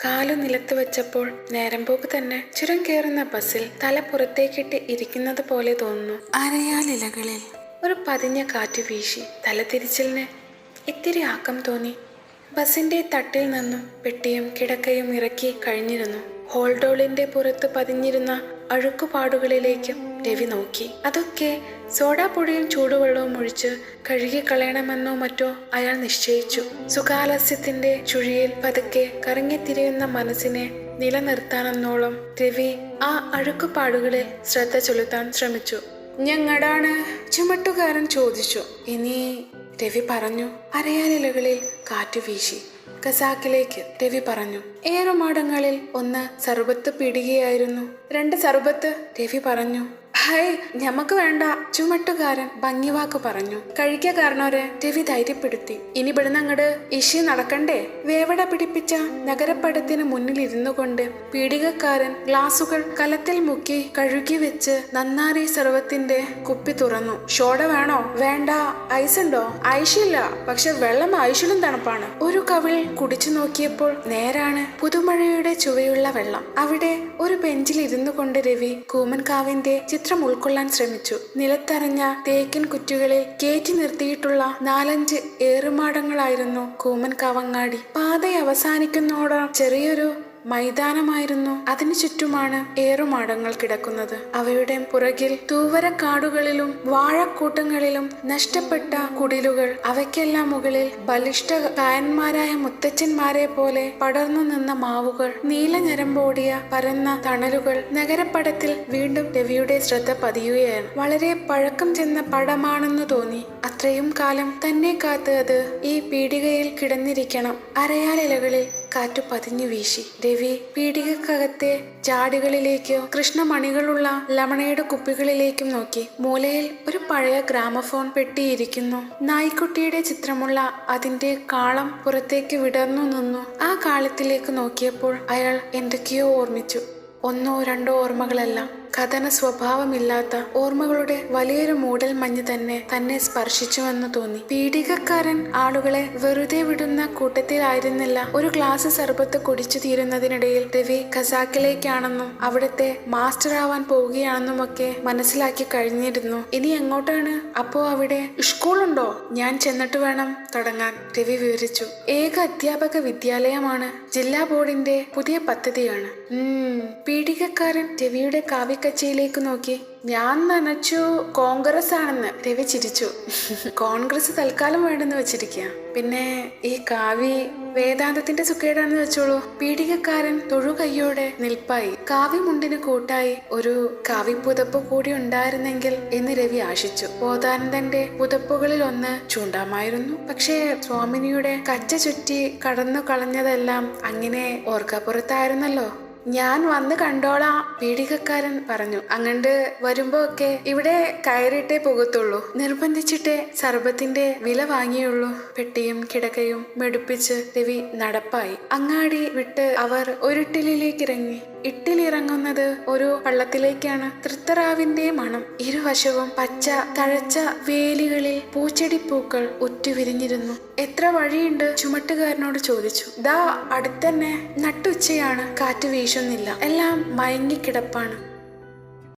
കാലു നിലത്ത് വെച്ചപ്പോൾ നേരം പോക്ക് തന്നെ ചുരം കയറുന്ന ബസ്സിൽ തല പുറത്തേക്കിട്ട് ഇരിക്കുന്നത് പോലെ തോന്നുന്നു. അരയാലിലകളിൽ ഒരു പതിഞ്ഞ കാറ്റ് വീശി തലതിരിച്ചിലിന് ഇത്തിരി ആക്കം തോന്നി. ബസിന്റെ തട്ടിൽ നിന്നും പെട്ടിയും കിടക്കയും ഇറക്കി കഴിഞ്ഞിരുന്നു. ഹോൾഡോളിന്റെ പുറത്ത് പതിഞ്ഞിരുന്ന അഴുക്കുപാടുകളിലേക്കും രവി നോക്കി. അതൊക്കെ സോഡാപ്പൊടിയും ചൂടുവെള്ളവും ഒഴിച്ച് കഴുകിക്കളയണമെന്നോ മറ്റോ അയാൾ നിശ്ചയിച്ചു. സുഖാലസ്യത്തിന്റെ ചുഴിയിൽ പതുക്കെ കറങ്ങിത്തിരിയുന്ന മനസ്സിനെ നിലനിർത്താനെന്നോളം രവി ആ അഴുക്കുപാടുകളിൽ ശ്രദ്ധ ചെലുത്താൻ ശ്രമിച്ചു. ഞങ്ങടാണ്? ചുമട്ടുകാരൻ ചോദിച്ചു. ഇനി രവി പറഞ്ഞു. അരയാലിലകളിൽ കാറ്റു വീശി. ഖസാക്കിലേക്ക് രവി പറഞ്ഞു. ഏറുമാടങ്ങളിൽ ഒന്ന് സർബത്ത് പിടികയായിരുന്നു. 2 സർബത്ത് രവി പറഞ്ഞു. ഹൈ, ഞമ്മക്ക് വേണ്ട, ചുമട്ടുകാരൻ ഭംഗിവാക്ക് പറഞ്ഞു. കഴിക്ക കാരണവരെ രവി ധൈര്യപ്പെടുത്തി. ഇനി ഇവിടുന്ന് അങ്ങട് ഇഷി നടക്കണ്ടേ? വേവട പിടിപ്പിച്ച നഗരപ്പടത്തിന് മുന്നിൽ ഇരുന്നു കൊണ്ട് പീടികക്കാരൻ ഗ്ലാസുകൾ കലത്തിൽ മുക്കി കഴുകി വെച്ച് നന്നാരി സർവത്തിന്റെ കുപ്പി തുറന്നു. ഷോഡ വേണോ? വേണ്ട. ഐസുണ്ടോ? ഐഷില്ല, പക്ഷെ വെള്ളം ഐഷിലും തണുപ്പാണ്. ഒരു കവിൾ കുടിച്ചു നോക്കിയപ്പോൾ നേരാണ് പുതുമഴയുടെ ചുവയുള്ള വെള്ളം. അവിടെ ഒരു ബെഞ്ചിൽ ഇരുന്നു കൊണ്ട് രവി കൂമൻകാവിന്റെ ചിത്രം ഉൾക്കൊള്ളാൻ ശ്രമിച്ചു. നിലത്തറിഞ്ഞ തേക്കിൻ കുറ്റികളിൽ കയറ്റി നിർത്തിയിട്ടുള്ള 4-5 ഏറുമാടങ്ങളായിരുന്നു കൂമൻകാവങ്ങാടി. പാത അവസാനിക്കുന്നോടെ ചെറിയൊരു മൈതാനമായിരുന്നു. അതിനു ചുറ്റുമാണ് ഏറുമാടങ്ങൾ കിടക്കുന്നത്. അവയുടെ പുറകിൽ തൂവരക്കാടുകളിലും വാഴക്കൂട്ടങ്ങളിലും നഷ്ടപ്പെട്ട കുടിലുകൾ. അവയ്ക്കെല്ലാം മുകളിൽ ബലിഷ്ഠ കായന്മാരായ മുത്തച്ഛന്മാരെ പോലെ പടർന്നു നിന്ന മാവുകൾ, നീല ഞരമ്പോടിയ പരന്ന തണലുകൾ. നഗരപ്പടത്തിൽ വീണ്ടും രവിയുടെ ശ്രദ്ധ പതിയുകയാണ്. വളരെ പഴക്കം ചെന്ന പടമാണെന്നു തോന്നി. അത്രയും കാലം തന്നെ കാത്ത് അത് ഈ പീടികയിൽ കിടന്നിരിക്കണം. അരയാലിലകളിൽ കാറ്റു പതിഞ്ഞു വീശി. രവി പീടികക്കകത്തെ ജാടികളിലേക്കോ കൃഷ്ണമണികളുള്ള ലമണയുടെ കുപ്പികളിലേക്കും നോക്കി. മൂലയിൽ ഒരു പഴയ ഗ്രാമഫോൺ പെട്ടിയിരിക്കുന്നു. നായ്ക്കുട്ടിയുടെ ചിത്രമുള്ള അതിന്റെ കാളം പുറത്തേക്ക് വിടർന്നു നിന്നു. ആ കാലത്തിലേക്ക് നോക്കിയപ്പോൾ അയാൾ എന്തൊക്കെയോ ഓർമ്മിച്ചു. 1-2 ഓർമ്മകളല്ല, കഥന സ്വഭാവമില്ലാത്ത ഓർമ്മകളുടെ വലിയൊരു മൂടൽ മഞ്ഞ് തന്നെ സ്പർശിച്ചുവെന്ന് തോന്നി. പീഡികക്കാരൻ ആളുകളെ വെറുതെ വിടുന്ന കൂട്ടത്തിലായിരുന്നില്ല. ഒരു ഗ്ലാസ് സർബത്ത് കുടിച്ചു തീരുന്നതിനിടയിൽ രവി ഖസാക്കിലേക്കാണെന്നും അവിടുത്തെ മാസ്റ്റർ ആവാൻ പോവുകയാണെന്നുമൊക്കെ മനസ്സിലാക്കി കഴിഞ്ഞിരുന്നു. ഇനി എങ്ങോട്ടാണ്? അപ്പോ അവിടെ സ്കൂളുണ്ടോ? ഞാൻ ചെന്നിട്ട് വേണം തുടങ്ങാൻ, രവി വിവരിച്ചു. ഏക അധ്യാപക വിദ്യാലയമാണ്. ജില്ലാ ബോർഡിന്റെ പുതിയ പദ്ധതിയാണ്. പീഡികക്കാരൻ രവിയുടെ കാവ്യക്കച്ചയിലേക്ക് നോക്കി. ഞാൻ നനച്ചു കോൺഗ്രസ് ആണെന്ന്. രവി ചിരിച്ചു. കോൺഗ്രസ് തൽക്കാലം വേണ്ടെന്ന് വെച്ചിരിക്കുക. പിന്നെ ഈ കാവ്യ വേദാന്തത്തിന്റെ സുഖേടാണെന്ന് വെച്ചോളൂ. പീഡികക്കാരൻ തൊഴുകയ്യോടെ നിൽപ്പായി. കാവ്യമുണ്ടിന് കൂട്ടായി ഒരു കാവ്യപുതപ്പ് കൂടി ഉണ്ടായിരുന്നെങ്കിൽ എന്ന് രവി ആശിച്ചു. ബോധാനന്ദന്റെ പുതപ്പുകളിൽ ഒന്ന് ചൂണ്ടാമായിരുന്നു. പക്ഷേ സ്വാമിനിയുടെ കച്ച ചുറ്റി കടന്നു കളഞ്ഞതെല്ലാം അങ്ങനെ ഓർക്കപ്പുറത്തായിരുന്നല്ലോ. ഞാൻ വന്ന് കണ്ടോളാം, പീഡികക്കാരൻ പറഞ്ഞു. അങ്ങണ്ട് വരുമ്പോ ഒക്കെ ഇവിടെ കയറിയിട്ടേ പോകത്തുള്ളൂ. നിർബന്ധിച്ചിട്ടേ സർബത്തിന്റെ വില വാങ്ങിയുള്ളൂ. പെട്ടിയും കിടക്കയും മെടുപ്പിച്ച് രവി നടപ്പായി. അങ്ങാടി വിട്ട് അവർ ഒരിട്ടിലേക്ക് ഇറങ്ങി. ഇട്ടിലിറങ്ങുന്നത് ഒരു പള്ളത്തിലേക്കാണ്. തൃത്തറാവിന്റെ മണം. ഇരുവശവും പച്ച തഴച്ച വേലികളിൽ പൂച്ചെടിപ്പൂക്കൾ ഉറ്റുവിരിഞ്ഞിരുന്നു. എത്ര വഴിയുണ്ട്? ചുമട്ടുകാരനോട് ചോദിച്ചു. ദാ അടുത്തന്നെ. നട്ടുച്ചയാണ്. കാറ്റ് വീശുന്നില്ല. എല്ലാം മയങ്ങിക്കിടപ്പാണ്.